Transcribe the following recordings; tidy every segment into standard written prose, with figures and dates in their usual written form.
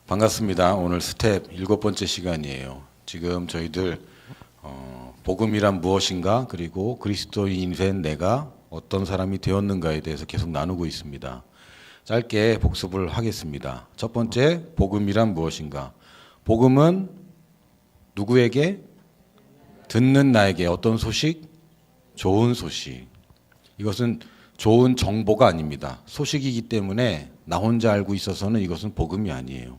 반갑습니다. 오늘 스텝 7번째 시간이에요. 지금 저희들 복음이란 무엇인가, 그리고 그리스도인이 된 내가 어떤 사람이 되었는가에 대해서 계속 나누고 있습니다. 짧게 복습을 하겠습니다. 첫 번째, 복음이란 무엇인가? 복음은 누구에게? 듣는 나에게. 어떤 소식? 좋은 소식. 이것은 좋은 정보가 아닙니다. 소식이기 때문에 나 혼자 알고 있어서는 이것은 복음이 아니에요.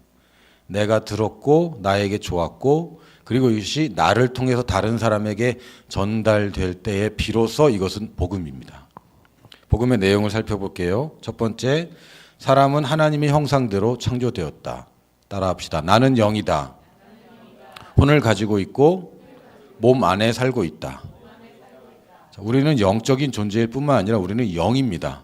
내가 들었고 나에게 좋았고, 그리고 이것이 나를 통해서 다른 사람에게 전달될 때에 비로소 이것은 복음입니다. 복음의 내용을 살펴볼게요. 첫 번째, 사람은 하나님의 형상대로 창조되었다. 따라합시다. 나는 영이다. 혼을 가지고 있고 몸 안에 살고 있다. 우리는 영적인 존재일 뿐만 아니라 우리는 영입니다.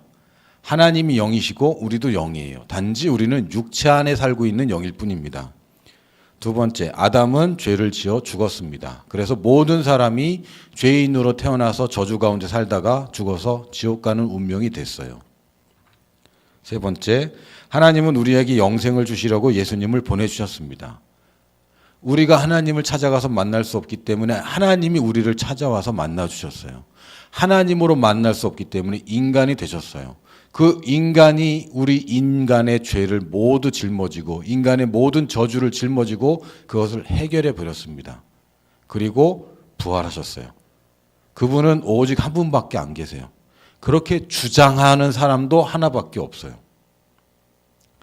하나님이 영이시고 우리도 영이에요. 단지 우리는 육체 안에 살고 있는 영일 뿐입니다. 두 번째, 아담은 죄를 지어 죽었습니다. 그래서 모든 사람이 죄인으로 태어나서 저주 가운데 살다가 죽어서 지옥 가는 운명이 됐어요. 세 번째, 하나님은 우리에게 영생을 주시려고 예수님을 보내주셨습니다. 우리가 하나님을 찾아가서 만날 수 없기 때문에 하나님이 우리를 찾아와서 만나주셨어요. 하나님으로 만날 수 없기 때문에 인간이 되셨어요. 그 인간이 우리 인간의 죄를 모두 짊어지고 인간의 모든 저주를 짊어지고 그것을 해결해 버렸습니다. 그리고 부활하셨어요. 그분은 오직 한 분밖에 안 계세요. 그렇게 주장하는 사람도 하나밖에 없어요.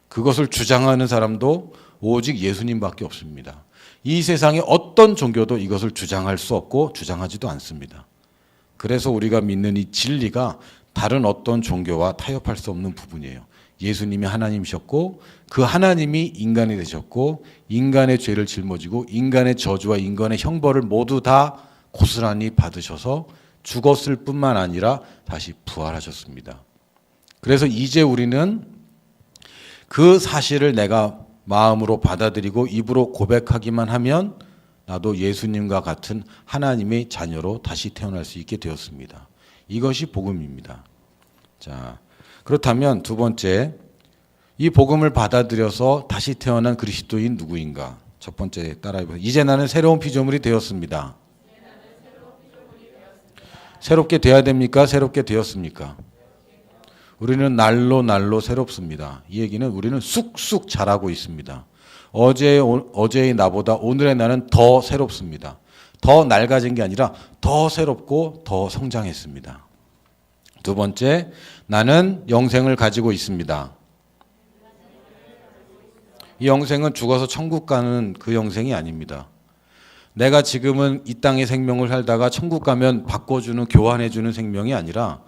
그것을 주장하는 사람도 오직 예수님밖에 없습니다. 이 세상에 어떤 종교도 이것을 주장할 수 없고 주장하지도 않습니다. 그래서 우리가 믿는 이 진리가 다른 어떤 종교와 타협할 수 없는 부분이에요. 예수님이 하나님이셨고 그 하나님이 인간이 되셨고 인간의 죄를 짊어지고 인간의 저주와 인간의 형벌을 모두 다 고스란히 받으셔서 죽었을 뿐만 아니라 다시 부활하셨습니다. 그래서 이제 우리는 그 사실을 내가 마음으로 받아들이고 입으로 고백하기만 하면 나도 예수님과 같은 하나님의 자녀로 다시 태어날 수 있게 되었습니다. 이것이 복음입니다. 자, 그렇다면 두 번째, 이 복음을 받아들여서 다시 태어난 그리스도인 누구인가? 첫 번째 따라해보세요. 이제 나는 새로운 피조물이 되었습니다. 새롭게 돼야 됩니까? 새롭게 되었습니까? 우리는 날로 새롭습니다. 이 얘기는 우리는 쑥쑥 자라고 있습니다. 어제의 나보다 오늘의 나는 더 새롭습니다. 더 낡아진 게 아니라 더 새롭고 더 성장했습니다. 두 번째, 나는 영생을 가지고 있습니다. 이 영생은 죽어서 천국 가는 그 영생이 아닙니다. 내가 지금은 이 땅의 생명을 살다가 천국 가면 바꿔주는, 교환해주는 생명이 아니라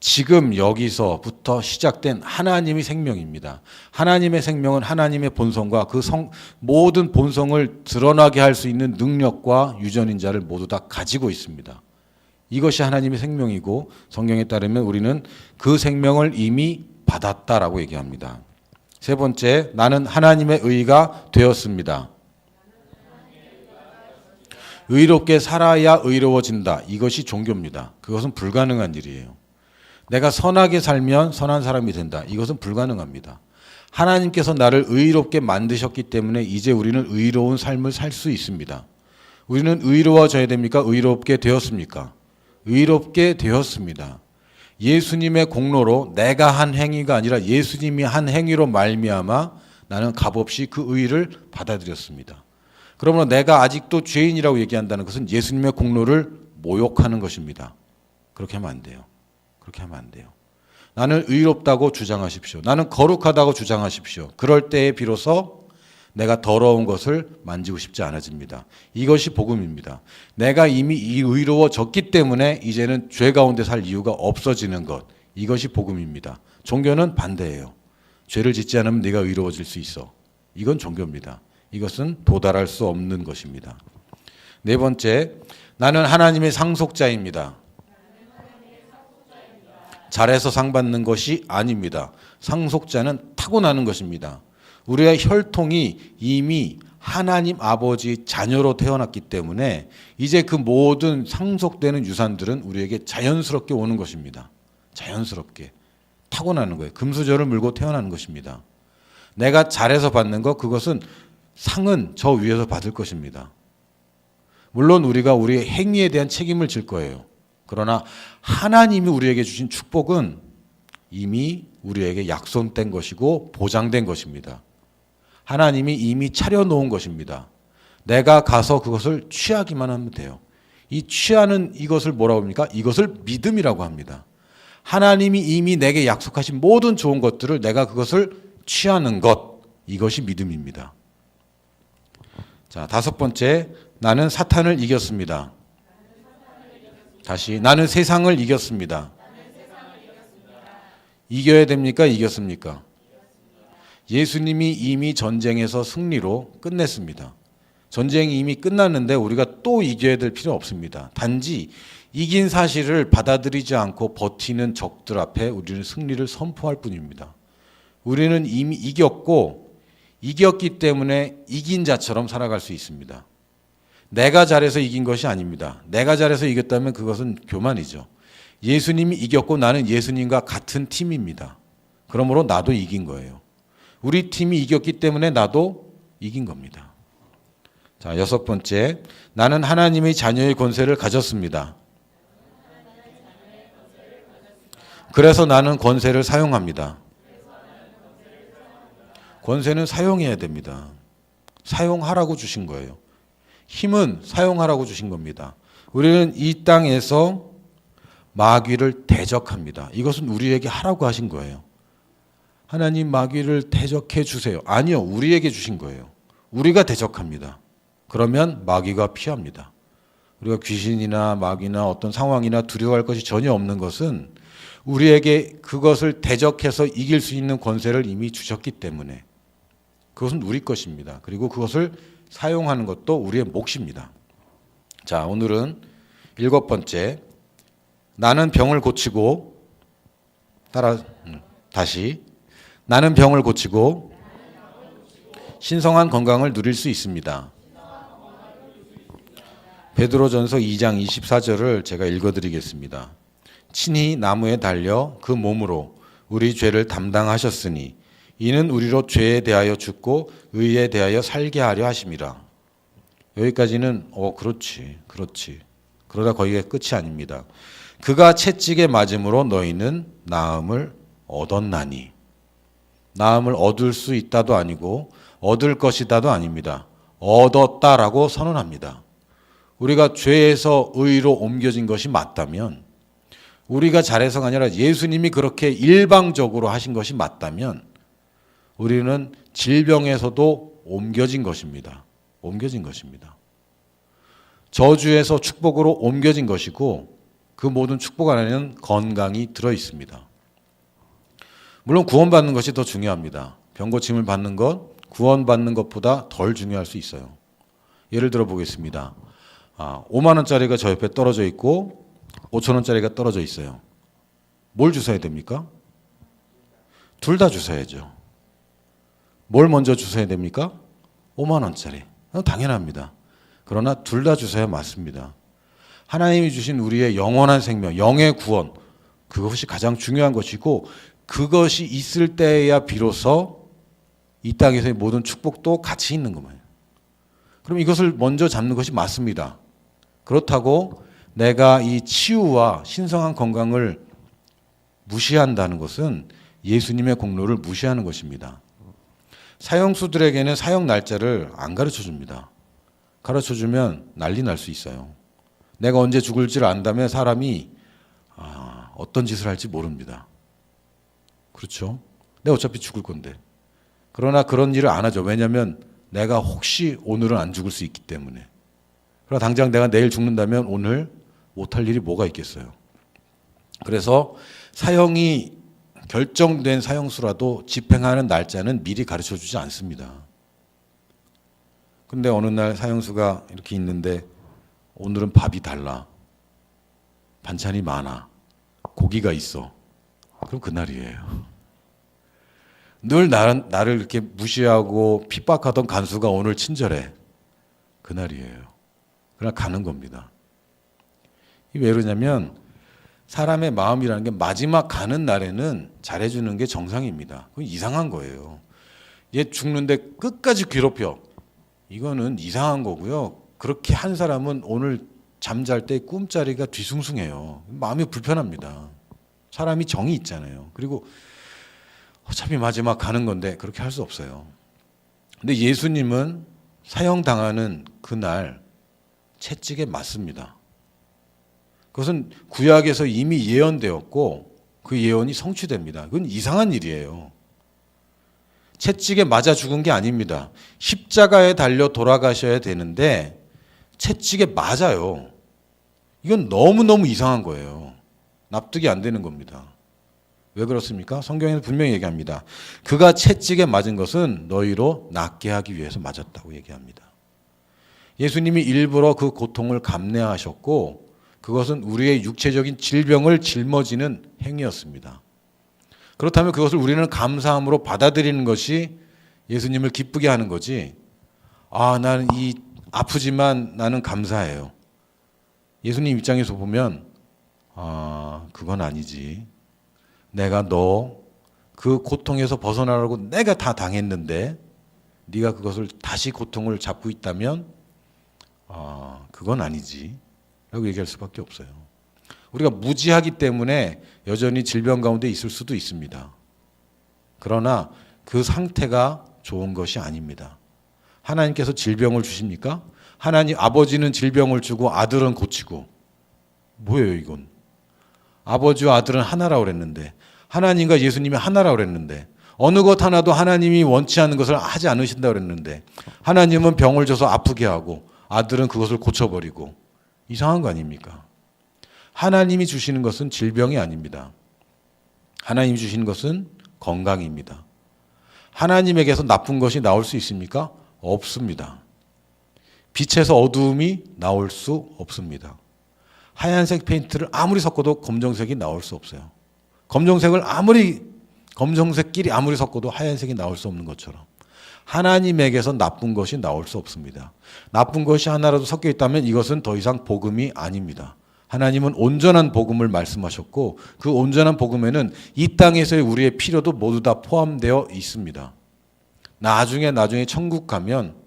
지금 여기서부터 시작된 하나님의 생명입니다. 하나님의 생명은 하나님의 본성과 그 모든 본성을 드러나게 할 수 있는 능력과 유전인자를 모두 다 가지고 있습니다. 이것이 하나님의 생명이고 성경에 따르면 우리는 그 생명을 이미 받았다라고 얘기합니다. 세 번째, 나는 하나님의 의가 되었습니다. 의롭게 살아야 의로워진다. 이것이 종교입니다. 그것은 불가능한 일이에요. 내가 선하게 살면 선한 사람이 된다. 이것은 불가능합니다. 하나님께서 나를 의롭게 만드셨기 때문에 이제 우리는 의로운 삶을 살 수 있습니다. 우리는 의로워져야 됩니까? 의롭게 되었습니까? 의롭게 되었습니다. 예수님의 공로로 내가 한 행위가 아니라 예수님이 한 행위로 말미암아 나는 값없이 그 의를 받아들였습니다. 그러므로 내가 아직도 죄인이라고 얘기한다는 것은 예수님의 공로를 모욕하는 것입니다. 그렇게 하면 안 돼요. 그렇게 하면 안 돼요. 나는 의롭다고 주장하십시오. 나는 거룩하다고 주장하십시오. 그럴 때에 비로소 내가 더러운 것을 만지고 싶지 않아집니다. 이것이 복음입니다. 내가 이미 의로워졌기 때문에 이제는 죄 가운데 살 이유가 없어지는 것. 이것이 복음입니다. 종교는 반대예요. 죄를 짓지 않으면 네가 의로워질 수 있어. 이건 종교입니다. 이것은 도달할 수 없는 것입니다. 네 번째, 나는 하나님의 상속자입니다. 잘해서 상 받는 것이 아닙니다. 상속자는 타고나는 것입니다. 우리의 혈통이 이미 하나님 아버지 자녀로 태어났기 때문에 이제 그 모든 상속되는 유산들은 우리에게 자연스럽게 오는 것입니다. 자연스럽게 타고나는 거예요. 금수저를 물고 태어나는 것입니다. 내가 잘해서 받는 것, 그것은 상은 저 위에서 받을 것입니다. 물론 우리가 우리의 행위에 대한 책임을 질 거예요. 그러나 하나님이 우리에게 주신 축복은 이미 우리에게 약속된 것이고 보장된 것입니다. 하나님이 이미 차려놓은 것입니다. 내가 가서 그것을 취하기만 하면 돼요. 이 취하는 이것을 뭐라고 합니까? 이것을 믿음이라고 합니다. 하나님이 이미 내게 약속하신 모든 좋은 것들을 내가 그것을 취하는 것, 이것이 믿음입니다. 자, 다섯 번째, 나는 사탄을 이겼습니다. 다시, 나는 세상을 이겼습니다. 이겨야 됩니까? 이겼습니까? 예수님이 이미 전쟁에서 승리로 끝냈습니다. 전쟁이 이미 끝났는데 우리가 또 이겨야 될 필요 없습니다. 단지 이긴 사실을 받아들이지 않고 버티는 적들 앞에 우리는 승리를 선포할 뿐입니다. 우리는 이미 이겼고 이겼기 때문에 이긴 자처럼 살아갈 수 있습니다. 내가 잘해서 이긴 것이 아닙니다. 내가 잘해서 이겼다면 그것은 교만이죠. 예수님이 이겼고 나는 예수님과 같은 팀입니다. 그러므로 나도 이긴 거예요. 우리 팀이 이겼기 때문에 나도 이긴 겁니다. 자, 여섯 번째, 나는 하나님의 자녀의 권세를 가졌습니다. 그래서 나는 권세를 사용합니다. 권세는 사용해야 됩니다. 사용하라고 주신 거예요. 힘은 사용하라고 주신 겁니다. 우리는 이 땅에서 마귀를 대적합니다. 이것은 우리에게 하라고 하신 거예요. 하나님 마귀를 대적해 주세요. 아니요, 우리에게 주신 거예요. 우리가 대적합니다. 그러면 마귀가 피합니다. 우리가 귀신이나 마귀나 어떤 상황이나 두려워할 것이 전혀 없는 것은 우리에게 그것을 대적해서 이길 수 있는 권세를 이미 주셨기 때문에 그것은 우리 것입니다. 그리고 그것을 사용하는 것도 우리의 몫입니다. 자, 오늘은 일곱 번째, 나는 병을 고치고 다시 나는 병을 고치고 신성한 건강을 누릴 수 있습니다. 베드로전서 2장 24절을 제가 읽어드리겠습니다. 친히 나무에 달려 그 몸으로 우리 죄를 담당하셨으니 이는 우리로 죄에 대하여 죽고 의에 대하여 살게 하려 하심이라. 여기까지는 그렇지. 그러다 거기가 끝이 아닙니다. 그가 채찍에 맞음으로 너희는 나음을 얻었나니. 나음을 얻을 수 있다도 아니고 얻을 것이다도 아닙니다. 얻었다라고 선언합니다. 우리가 죄에서 의로 옮겨진 것이 맞다면, 우리가 잘해서가 아니라 예수님이 그렇게 일방적으로 하신 것이 맞다면 우리는 질병에서도 옮겨진 것입니다. 옮겨진 것입니다. 저주에서 축복으로 옮겨진 것이고 그 모든 축복 안에는 건강이 들어 있습니다. 물론 구원받는 것이 더 중요합니다. 병고침을 받는 것, 구원받는 것보다 덜 중요할 수 있어요. 예를 들어 보겠습니다. 5만 원짜리가 저 옆에 떨어져 있고 5천 원짜리가 떨어져 있어요. 뭘 주셔야 됩니까? 둘 다 주셔야죠. 뭘 먼저 주셔야 됩니까? 5만 원짜리. 당연합니다. 그러나 둘 다 주셔야 맞습니다. 하나님이 주신 우리의 영원한 생명, 영의 구원, 그것이 가장 중요한 것이고 그것이 있을 때야 비로소 이 땅에서의 모든 축복도 같이 있는 거예요. 그럼 이것을 먼저 잡는 것이 맞습니다. 그렇다고 내가 이 치유와 신성한 건강을 무시한다는 것은 예수님의 공로를 무시하는 것입니다. 사형수들에게는 사형 날짜를 안 가르쳐 줍니다. 가르쳐 주면 난리 날 수 있어요. 내가 언제 죽을지를 안다면 사람이 어떤 짓을 할지 모릅니다. 그렇죠? 내가 어차피 죽을 건데. 그러나 그런 일을 안 하죠. 왜냐하면 내가 혹시 오늘은 안 죽을 수 있기 때문에. 그러나 당장 내가 내일 죽는다면 오늘 못할 일이 뭐가 있겠어요. 그래서 사형이 결정된 사형수라도 집행하는 날짜는 미리 가르쳐 주지 않습니다. 근데 어느 날 사형수가 이렇게 있는데 오늘은 밥이 달라. 반찬이 많아. 고기가 있어. 그럼 그날이에요. 늘 나를 이렇게 무시하고 핍박하던 간수가 오늘 친절해. 그날이에요. 그날 가는 겁니다. 왜 그러냐면 사람의 마음이라는 게 마지막 가는 날에는 잘해주는 게 정상입니다. 그건 이상한 거예요. 얘 죽는데 끝까지 괴롭혀. 이거는 이상한 거고요. 그렇게 한 사람은 오늘 잠잘 때 꿈자리가 뒤숭숭해요. 마음이 불편합니다. 사람이 정이 있잖아요. 그리고 어차피 마지막 가는 건데 그렇게 할 수 없어요. 근데 예수님은 사형당하는 그날 채찍에 맞습니다. 그것은 구약에서 이미 예언되었고 그 예언이 성취됩니다. 그건 이상한 일이에요. 채찍에 맞아 죽은 게 아닙니다. 십자가에 달려 돌아가셔야 되는데 채찍에 맞아요. 이건 너무너무 이상한 거예요. 납득이 안 되는 겁니다. 왜 그렇습니까? 성경에는 분명히 얘기합니다. 그가 채찍에 맞은 것은 너희로 낫게 하기 위해서 맞았다고 얘기합니다. 예수님이 일부러 그 고통을 감내하셨고 그것은 우리의 육체적인 질병을 짊어지는 행위였습니다. 그렇다면 그것을 우리는 감사함으로 받아들이는 것이 예수님을 기쁘게 하는 거지. 나는 아프지만 나는 감사해요. 예수님 입장에서 보면 그건 아니지. 내가 너 그 고통에서 벗어나라고 내가 다 당했는데 네가 그것을 다시 고통을 잡고 있다면 그건 아니지 라고 얘기할 수밖에 없어요. 우리가 무지하기 때문에 여전히 질병 가운데 있을 수도 있습니다. 그러나 그 상태가 좋은 것이 아닙니다. 하나님께서 질병을 주십니까? 하나님 아버지는 질병을 주고 아들은 고치고 뭐예요 이건? 아버지와 아들은 하나라고 그랬는데 하나님과 예수님이 하나라고 그랬는데 어느 것 하나도 하나님이 원치 않는 것을 하지 않으신다고 그랬는데 하나님은 병을 줘서 아프게 하고 아들은 그것을 고쳐버리고 이상한 거 아닙니까? 하나님이 주시는 것은 질병이 아닙니다. 하나님이 주시는 것은 건강입니다. 하나님에게서 나쁜 것이 나올 수 있습니까? 없습니다. 빛에서 어두움이 나올 수 없습니다. 하얀색 페인트를 아무리 섞어도 검정색이 나올 수 없어요. 검정색끼리 아무리 섞어도 하얀색이 나올 수 없는 것처럼 하나님에게서 나쁜 것이 나올 수 없습니다. 나쁜 것이 하나라도 섞여 있다면 이것은 더 이상 복음이 아닙니다. 하나님은 온전한 복음을 말씀하셨고 그 온전한 복음에는 이 땅에서의 우리의 필요도 모두 다 포함되어 있습니다. 나중에 천국 가면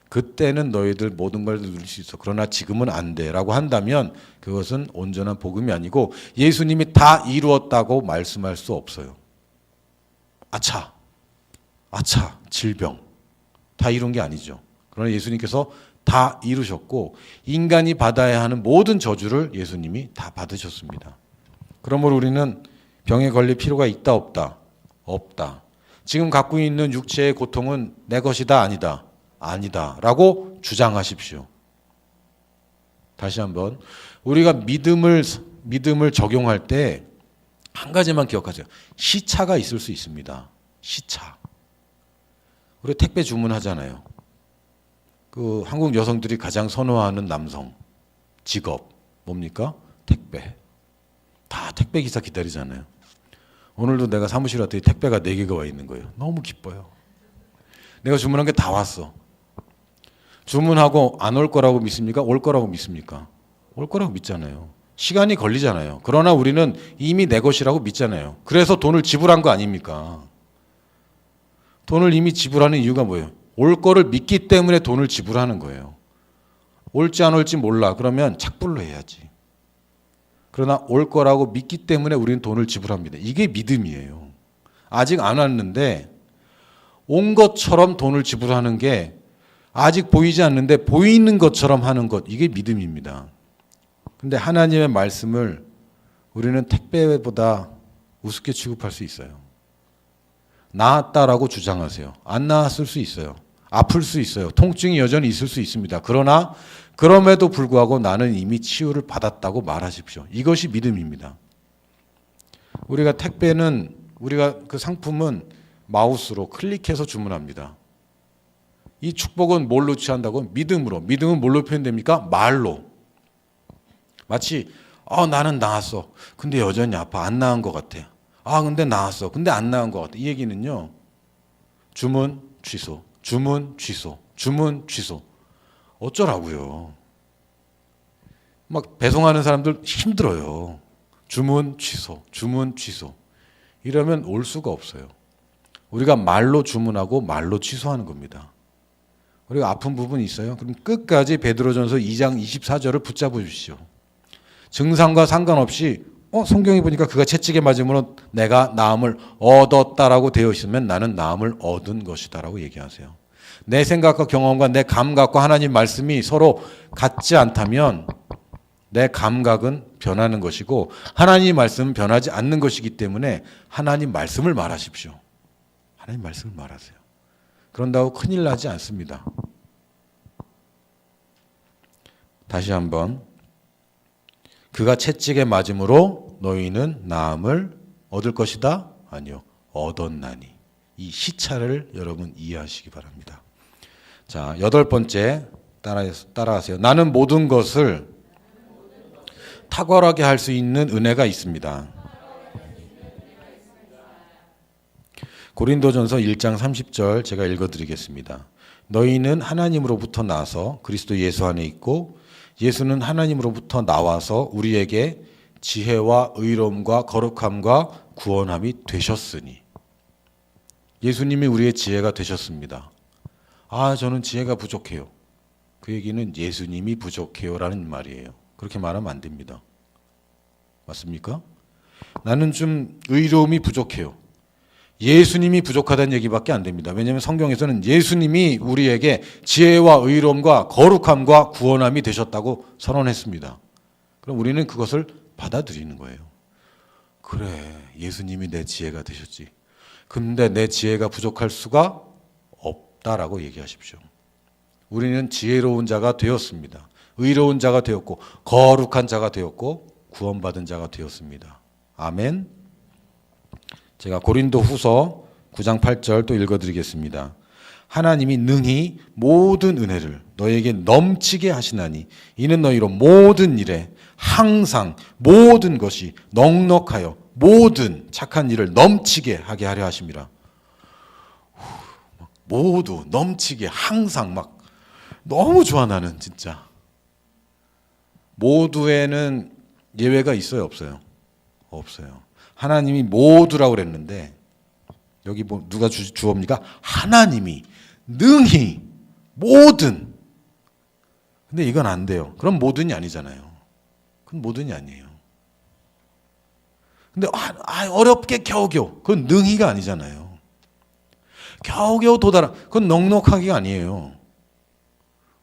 그때는 너희들 모든 걸 누릴 수 있어. 그러나 지금은 안 돼. 라고 한다면 그것은 온전한 복음이 아니고 예수님이 다 이루었다고 말씀할 수 없어요. 아차, 질병. 다 이룬 게 아니죠. 그러나 예수님께서 다 이루셨고 인간이 받아야 하는 모든 저주를 예수님이 다 받으셨습니다. 그러므로 우리는 병에 걸릴 필요가 있다 없다? 없다. 지금 갖고 있는 육체의 고통은 내 것이다 아니다? 아니다 라고 주장하십시오. 다시 한번 우리가 믿음을 적용할 때 한 가지만 기억하세요. 시차가 있을 수 있습니다. 시차. 우리 택배 주문하잖아요. 그 한국 여성들이 가장 선호하는 남성 직업 뭡니까? 택배. 다 택배 기사 기다리잖아요. 오늘도 내가 사무실 왔더니 택배가 4개가 와 있는 거예요. 너무 기뻐요. 내가 주문한 게 다 왔어. 주문하고 안 올 거라고 믿습니까? 올 거라고 믿습니까? 올 거라고 믿잖아요. 시간이 걸리잖아요. 그러나 우리는 이미 내 것이라고 믿잖아요. 그래서 돈을 지불한 거 아닙니까? 돈을 이미 지불하는 이유가 뭐예요? 올 거를 믿기 때문에 돈을 지불하는 거예요. 올지 안 올지 몰라. 그러면 착불로 해야지. 그러나 올 거라고 믿기 때문에 우리는 돈을 지불합니다. 이게 믿음이에요. 아직 안 왔는데 온 것처럼 돈을 지불하는 게 아직 보이지 않는데 보이는 것처럼 하는 것, 이게 믿음입니다. 근데 하나님의 말씀을 우리는 택배보다 우습게 취급할 수 있어요. 나았다라고 주장하세요. 안 나았을 수 있어요. 아플 수 있어요. 통증이 여전히 있을 수 있습니다. 그러나 그럼에도 불구하고 나는 이미 치유를 받았다고 말하십시오. 이것이 믿음입니다. 우리가 그 상품은 마우스로 클릭해서 주문합니다. 이 축복은 뭘로 취한다고? 믿음으로. 믿음은 뭘로 표현됩니까? 말로. 마치 나는 나았어. 근데 여전히 아파. 안 나은 것 같아. 근데 나았어. 근데 안 나은 것 같아. 이 얘기는요. 주문 취소. 주문 취소. 주문 취소. 어쩌라고요. 막 배송하는 사람들 힘들어요. 주문 취소. 주문 취소. 이러면 올 수가 없어요. 우리가 말로 주문하고 말로 취소하는 겁니다. 우리가 아픈 부분이 있어요. 그럼 끝까지 베드로전서 2장 24절을 붙잡아 주십시오. 증상과 상관없이 성경에 보니까 그가 채찍에 맞음으로 내가 나음을 얻었다라고 되어 있으면 나는 나음을 얻은 것이다라고 얘기하세요. 내 생각과 경험과 내 감각과 하나님 말씀이 서로 같지 않다면 내 감각은 변하는 것이고 하나님 말씀은 변하지 않는 것이기 때문에 하나님 말씀을 말하십시오. 하나님 말씀을 말하세요. 그런다고 큰일 나지 않습니다. 다시 한번 그가 채찍에 맞음으로 너희는 나음을 얻을 것이다? 아니요. 얻었나니. 이 시차를 여러분 이해하시기 바랍니다. 자, 8번째 따라하세요. 나는 모든 것을 탁월하게 할 수 있는 은혜가 있습니다. 고린도전서 1장 30절 제가 읽어드리겠습니다. 너희는 하나님으로부터 나서 그리스도 예수 안에 있고 예수는 하나님으로부터 나와서 우리에게 지혜와 의로움과 거룩함과 구원함이 되셨으니. 예수님이 우리의 지혜가 되셨습니다. 저는 지혜가 부족해요. 그 얘기는 예수님이 부족해요 라는 말이에요. 그렇게 말하면 안 됩니다. 맞습니까? 나는 좀 의로움이 부족해요. 예수님이 부족하다는 얘기밖에 안 됩니다. 왜냐하면 성경에서는 예수님이 우리에게 지혜와 의로움과 거룩함과 구원함이 되셨다고 선언했습니다. 그럼 우리는 그것을 받아들이는 거예요. 그래, 예수님이 내 지혜가 되셨지. 근데 내 지혜가 부족할 수가 없다라고 얘기하십시오. 우리는 지혜로운 자가 되었습니다. 의로운 자가 되었고 거룩한 자가 되었고 구원받은 자가 되었습니다. 아멘. 제가 고린도 후서 9장 8절 또 읽어드리겠습니다. 하나님이 능히 모든 은혜를 너에게 넘치게 하시나니 이는 너희로 모든 일에 항상 모든 것이 넉넉하여 모든 착한 일을 넘치게 하게 하려 하심이라. 모두 넘치게 항상 막 너무 좋아 나는 진짜. 모두에는 예외가 있어요 없어요? 없어요. 하나님이 모두라고 그랬는데 여기 뭐 누가 주어입니까? 하나님이 능히 모든. 근데 이건 안 돼요. 그럼 모든이 아니잖아요. 그건 모든이 아니에요. 근데 어렵게 겨우겨우. 그건 능히가 아니잖아요. 겨우겨우 도달한. 그건 넉넉하기가 아니에요.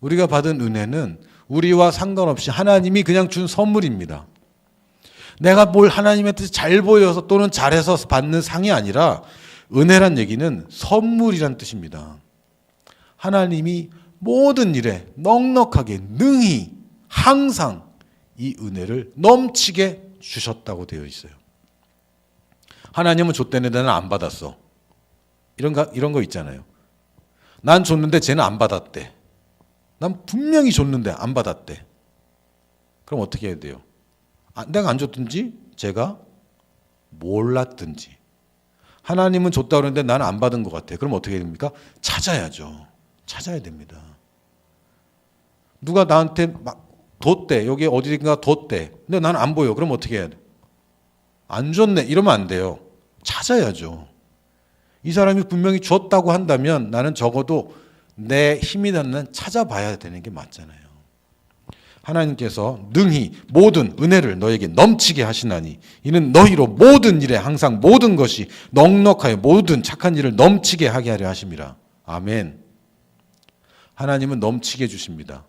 우리가 받은 은혜는 우리와 상관없이 하나님이 그냥 준 선물입니다. 내가 뭘 하나님한테 잘 보여서 또는 잘해서 받는 상이 아니라 은혜란 얘기는 선물이란 뜻입니다. 하나님이 모든 일에 넉넉하게 능히 항상 이 은혜를 넘치게 주셨다고 되어 있어요. 하나님은 줬대는데 나는 안 받았어. 이런 거 있잖아요. 난 줬는데 쟤는 안 받았대. 난 분명히 줬는데 안 받았대. 그럼 어떻게 해야 돼요? 내가 안 줬든지 제가 몰랐든지. 하나님은 줬다 그러는데 나는 안 받은 것 같아. 그럼 어떻게 해야 됩니까? 찾아야죠. 찾아야 됩니다. 누가 나한테 막 뒀대. 여기 어디든가 뒀대. 근데 나는 안 보여. 그럼 어떻게 해야 돼? 안 줬네. 이러면 안 돼요. 찾아야죠. 이 사람이 분명히 줬다고 한다면 나는 적어도 내 힘이 닿는 찾아봐야 되는 게 맞잖아요. 하나님께서 능히 모든 은혜를 너에게 넘치게 하시나니 이는 너희로 모든 일에 항상 모든 것이 넉넉하여 모든 착한 일을 넘치게 하게 하려 하심이라. 아멘. 하나님은 넘치게 주십니다.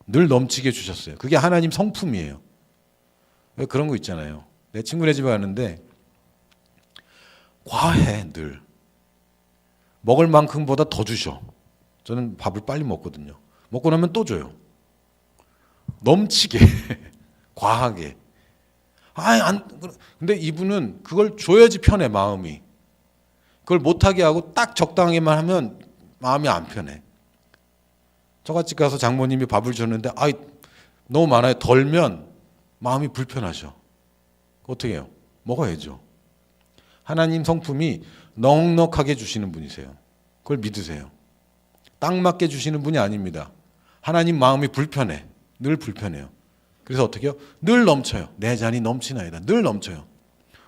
늘 넘치게 주셨어요. 그게 하나님 성품이에요. 왜 그런 거 있잖아요. 내 친구네 집에 가는데 과해 늘. 먹을 만큼보다 더 주셔. 저는 밥을 빨리 먹거든요. 먹고 나면 또 줘요. 넘치게 과하게. 근데 이분은 그걸 줘야지 편해 마음이. 그걸 못하게 하고 딱 적당하게만 하면 마음이 안 편해. 저같이 가서 장모님이 밥을 줬는데 너무 많아요. 덜면 마음이 불편하셔. 어떻게 해요? 먹어야죠. 하나님 성품이 넉넉하게 주시는 분이세요. 그걸 믿으세요. 딱 맞게 주시는 분이 아닙니다. 하나님 마음이 불편해. 늘 불편해요. 그래서 어떻게 해요? 늘 넘쳐요. 내 잔이 넘치나이다. 늘 넘쳐요.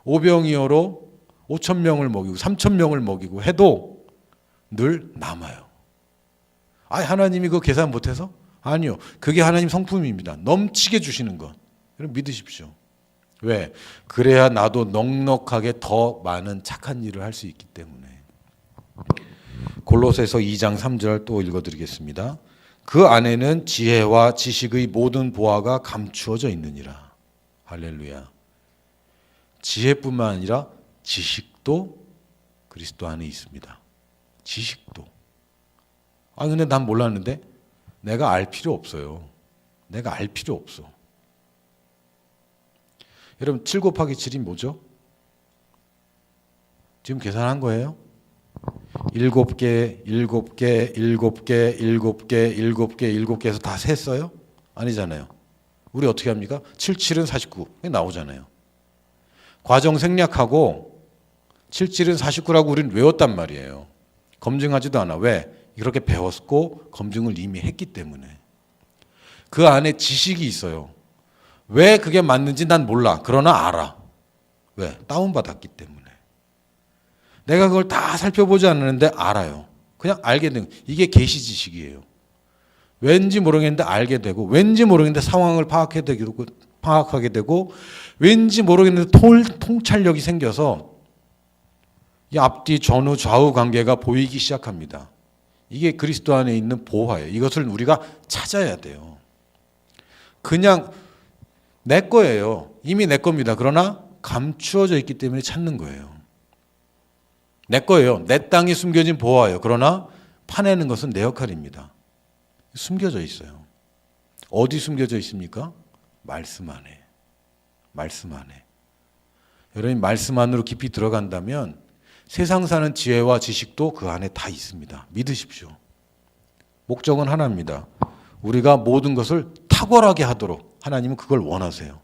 오병이어로 5,000명을 먹이고 3,000명을 먹이고 해도 늘 남아요. 하나님이 그거 계산 못해서? 아니요. 그게 하나님 성품입니다. 넘치게 주시는 것. 여러분 믿으십시오. 왜? 그래야 나도 넉넉하게 더 많은 착한 일을 할 수 있기 때문에. 골로새서 2장 3절 또 읽어드리겠습니다. 그 안에는 지혜와 지식의 모든 보화가 감추어져 있느니라. 할렐루야. 지혜뿐만 아니라 지식도 그리스도 안에 있습니다. 지식도. 근데 난 몰랐는데? 내가 알 필요 없어요. 내가 알 필요 없어. 여러분 7 곱하기 7이 뭐죠? 지금 계산한 거예요? 7개, 7개, 7개, 7개, 7개, 7개에서 다 셌어요? 아니잖아요. 우리 어떻게 합니까? 7, 7은 49 나오잖아요. 과정 생략하고 7, 7은 49라고 우리는 외웠단 말이에요. 검증하지도 않아. 왜? 그렇게 배웠고 검증을 이미 했기 때문에. 그 안에 지식이 있어요. 왜 그게 맞는지 난 몰라. 그러나 알아. 왜? 다운받았기 때문에. 내가 그걸 다 살펴보지 않았는데 알아요. 그냥 알게 되는 이게 계시 지식이에요. 왠지 모르겠는데 알게 되고 왠지 모르겠는데 상황을 파악하게 되고 왠지 모르겠는데 통찰력이 생겨서 이 앞뒤 전후 좌우 관계가 보이기 시작합니다. 이게 그리스도 안에 있는 보화예요. 이것을 우리가 찾아야 돼요. 그냥 내 거예요. 이미 내 겁니다. 그러나 감추어져 있기 때문에 찾는 거예요. 내 거예요. 내 땅이 숨겨진 보화예요. 그러나 파내는 것은 내 역할입니다. 숨겨져 있어요. 어디 숨겨져 있습니까? 말씀 안에. 말씀 안에. 여러분 말씀 안으로 깊이 들어간다면 세상 사는 지혜와 지식도 그 안에 다 있습니다. 믿으십시오. 목적은 하나입니다. 우리가 모든 것을 탁월하게 하도록 하나님은 그걸 원하세요.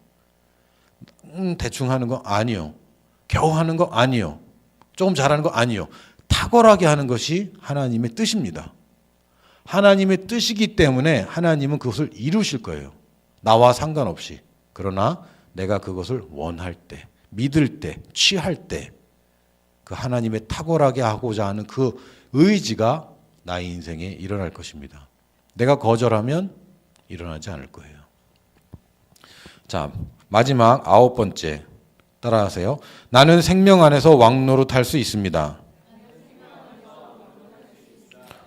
대충 하는 거 아니요. 겨우 하는 거 아니요. 조금 잘하는 거 아니요. 탁월하게 하는 것이 하나님의 뜻입니다. 하나님의 뜻이기 때문에 하나님은 그것을 이루실 거예요. 나와 상관없이. 그러나 내가 그것을 원할 때, 믿을 때, 취할 때 그 하나님의 탁월하게 하고자 하는 그 의지가 나의 인생에 일어날 것입니다. 내가 거절하면 일어나지 않을 거예요. 자, 마지막 9번째 따라하세요. 나는 생명 안에서 왕노릇 할 수 있습니다.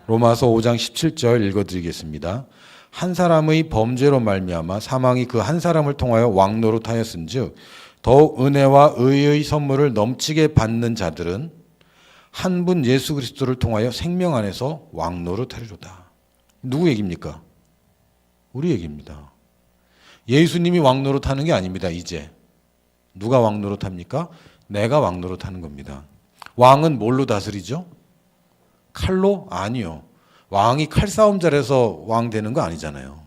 로마서 5장 17절 읽어드리겠습니다. 한 사람의 범죄로 말미암아 사망이 그 한 사람을 통하여 왕노릇하였은즉 더욱 은혜와 의의 선물을 넘치게 받는 자들은 한 분 예수 그리스도를 통하여 생명 안에서 왕노릇하리로다. 누구 얘기입니까? 우리 얘기입니다. 예수님이 왕노릇하는 게 아닙니다. 이제 누가 왕노릇합니까? 내가 왕노릇하는 겁니다. 왕은 뭘로 다스리죠? 칼로? 아니요. 왕이 칼싸움 잘해서 왕 되는 거 아니잖아요.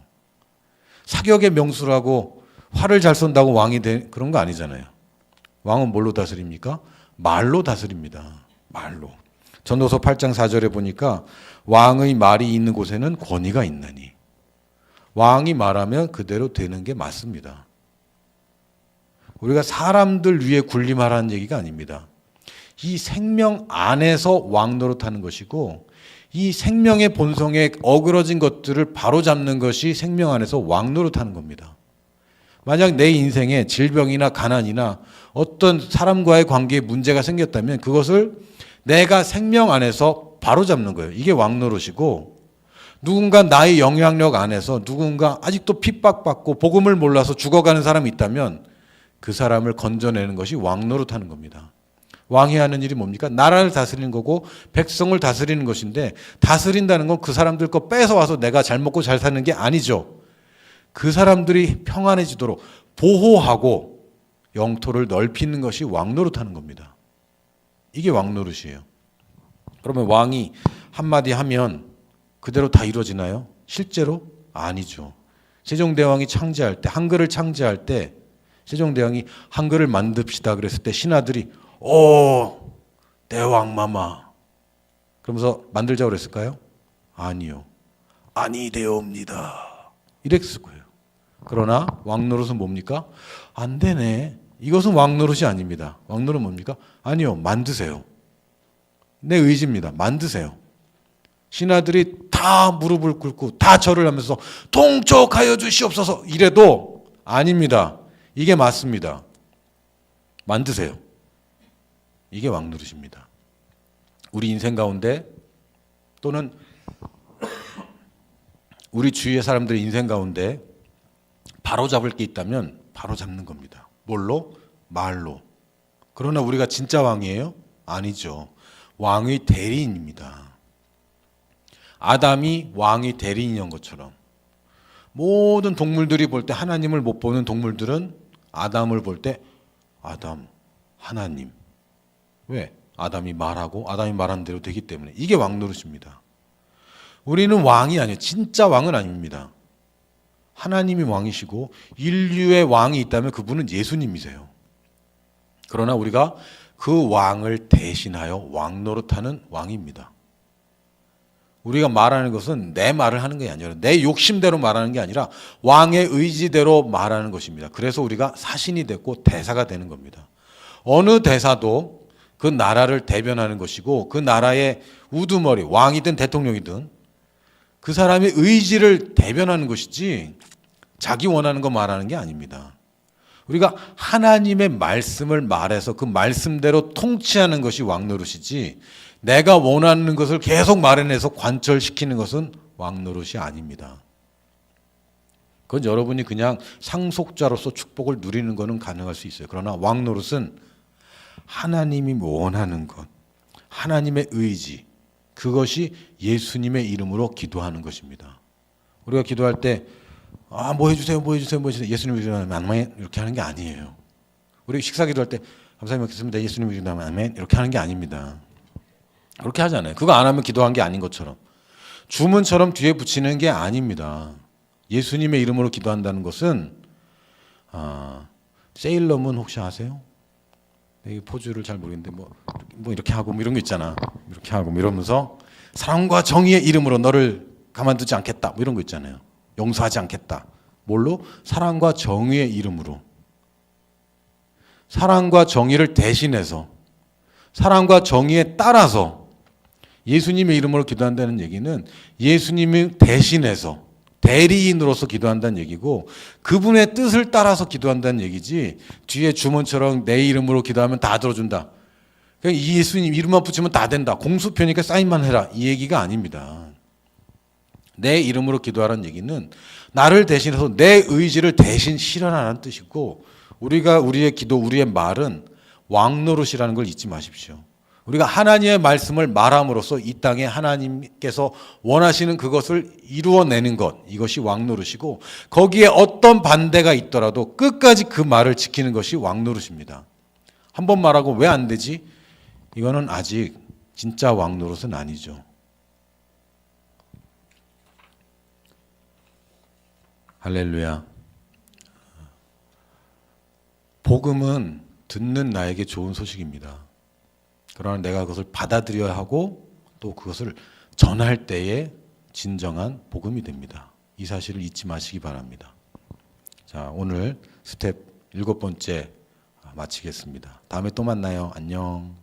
사격의 명수라고 활을 잘 쏜다고 왕이 그런 거 아니잖아요. 왕은 뭘로 다스립니까? 말로 다스립니다. 말로. 전도서 8장 4절에 보니까 왕의 말이 있는 곳에는 권위가 있나니. 왕이 말하면 그대로 되는 게 맞습니다. 우리가 사람들 위에 군림하라는 얘기가 아닙니다. 이 생명 안에서 왕노릇하는 것이고 이 생명의 본성에 어그러진 것들을 바로잡는 것이 생명 안에서 왕노릇하는 겁니다. 만약 내 인생에 질병이나 가난이나 어떤 사람과의 관계에 문제가 생겼다면 그것을 내가 생명 안에서 바로잡는 거예요. 이게 왕노릇이고 누군가 나의 영향력 안에서 누군가 아직도 핍박받고 복음을 몰라서 죽어가는 사람이 있다면 그 사람을 건져내는 것이 왕노릇하는 겁니다. 왕이 하는 일이 뭡니까? 나라를 다스리는 거고 백성을 다스리는 것인데 다스린다는 건 그 사람들 거 뺏어와서 내가 잘 먹고 잘 사는 게 아니죠. 그 사람들이 평안해지도록 보호하고 영토를 넓히는 것이 왕노릇하는 겁니다. 이게 왕노릇이에요. 그러면 왕이 한마디 하면 그대로 다 이루어지나요? 실제로? 아니죠. 세종대왕이 창제할 때, 한글을 창제할 때 세종대왕이 한글을 만듭시다 그랬을 때 신하들이 대왕마마 그러면서 만들자고 그랬을까요? 아니요. 아니되옵니다. 이랬을 거예요. 그러나 왕노릇은 뭡니까? 안 되네. 이것은 왕노릇이 아닙니다. 왕노릇은 뭡니까? 아니요, 만드세요. 내 의지입니다. 만드세요. 신하들이 다 무릎을 꿇고 다 절을 하면서 통촉하여 주시옵소서 이래도 아닙니다. 이게 맞습니다. 만드세요. 이게 왕노릇입니다. 우리 인생 가운데 또는 우리 주위의 사람들의 인생 가운데 바로잡을 게 있다면 바로잡는 겁니다. 뭘로? 말로. 그러나 우리가 진짜 왕이에요? 아니죠. 왕의 대리인입니다. 아담이 왕의 대리인인 것처럼 모든 동물들이 볼 때 하나님을 못 보는 동물들은 아담을 볼 때 아담, 하나님. 왜? 아담이 말하고 아담이 말한 대로 되기 때문에. 이게 왕노릇입니다. 우리는 왕이 아니에요. 진짜 왕은 아닙니다. 하나님이 왕이시고 인류의 왕이 있다면 그분은 예수님이세요. 그러나 우리가 그 왕을 대신하여 왕노릇하는 왕입니다. 우리가 말하는 것은 내 말을 하는 게 아니라 내 욕심대로 말하는 게 아니라 왕의 의지대로 말하는 것입니다. 그래서 우리가 사신이 됐고 대사가 되는 겁니다. 어느 대사도 그 나라를 대변하는 것이고 그 나라의 우두머리, 왕이든 대통령이든 그 사람의 의지를 대변하는 것이지 자기 원하는 거 말하는 게 아닙니다. 우리가 하나님의 말씀을 말해서 그 말씀대로 통치하는 것이 왕노릇이지 내가 원하는 것을 계속 말해내서 관철시키는 것은 왕노릇이 아닙니다. 그건 여러분이 그냥 상속자로서 축복을 누리는 것은 가능할 수 있어요. 그러나 왕노릇은 하나님이 원하는 것, 하나님의 의지, 그것이 예수님의 이름으로 기도하는 것입니다. 우리가 기도할 때 뭐 해주세요, 뭐 해주세요, 뭐 해주세요. 예수님 이름으로 아멘 이렇게 하는 게 아니에요. 우리 식사 기도할 때 감사히 먹겠습니다. 예수님 이름으로 아멘 이렇게 하는 게 아닙니다. 그렇게 하잖아요. 그거 안 하면 기도한 게 아닌 것처럼. 주문처럼 뒤에 붙이는 게 아닙니다. 예수님의 이름으로 기도한다는 것은 세일러문 혹시 아세요? 이 포즈를 잘 모르겠는데 뭐 이렇게 하고 뭐 이런 거 있잖아. 이렇게 하고 뭐 이러면서 사랑과 정의의 이름으로 너를 가만두지 않겠다. 뭐 이런 거 있잖아요. 용서하지 않겠다. 뭘로? 사랑과 정의의 이름으로. 사랑과 정의를 대신해서 사랑과 정의에 따라서 예수님의 이름으로 기도한다는 얘기는 예수님을 대신해서 대리인으로서 기도한다는 얘기고 그분의 뜻을 따라서 기도한다는 얘기지 뒤에 주문처럼 내 이름으로 기도하면 다 들어준다. 그냥 예수님 이름만 붙이면 다 된다. 공수표니까 사인만 해라. 이 얘기가 아닙니다. 내 이름으로 기도하라는 얘기는 나를 대신해서 내 의지를 대신 실현하라는 뜻이고 우리가 우리의 기도, 우리의 말은 왕노릇이라는 걸 잊지 마십시오. 우리가 하나님의 말씀을 말함으로써 이 땅에 하나님께서 원하시는 그것을 이루어내는 것, 이것이 왕노릇이고 거기에 어떤 반대가 있더라도 끝까지 그 말을 지키는 것이 왕노릇입니다. 한 번 말하고 왜 안 되지? 이거는 아직 진짜 왕노릇은 아니죠. 할렐루야. 복음은 듣는 나에게 좋은 소식입니다. 그러나 내가 그것을 받아들여야 하고 또 그것을 전할 때에 진정한 복음이 됩니다. 이 사실을 잊지 마시기 바랍니다. 자, 오늘 스텝 7번째 마치겠습니다. 다음에 또 만나요. 안녕.